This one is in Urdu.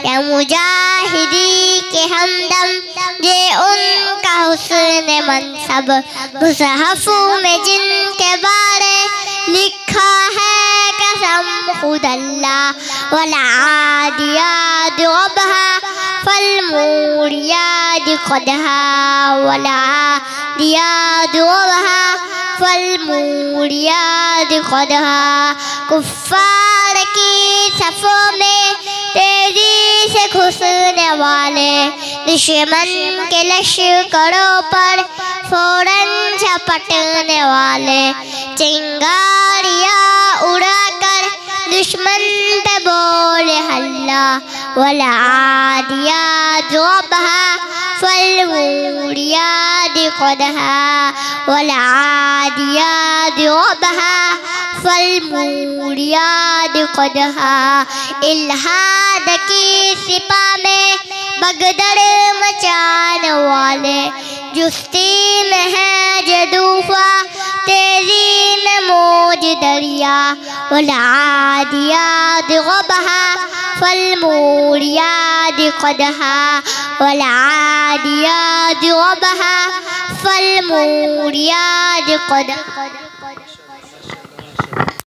یا مجاہدی کے ہمدم یہ ان کا حسن منصب مصحف میں جن کے بارے لکھا ہے قسم خود اللہ والعادیات ضبحا فالموریات قدحا والعادیات ضبحا فالموریات قدحا کفار کی صفوں میں تیزی سے گھسنے والے دشمن کے لشکروں پر فوراً جھپٹنے والے چنگاریاں اڑا کر دشمن پہ بولے ہلا والعادیات ضبحا فالموریات قدحا والعادیات ضبحا فالموریات قدحا الہاد کی سپاہ میں بگدڑ مچانے والے جستی میں ہے جدوفہ تیزی میں موج دریا والعادیات ضبحا فالموریات قدحا والعادیات ضبحا فالموریات قدحا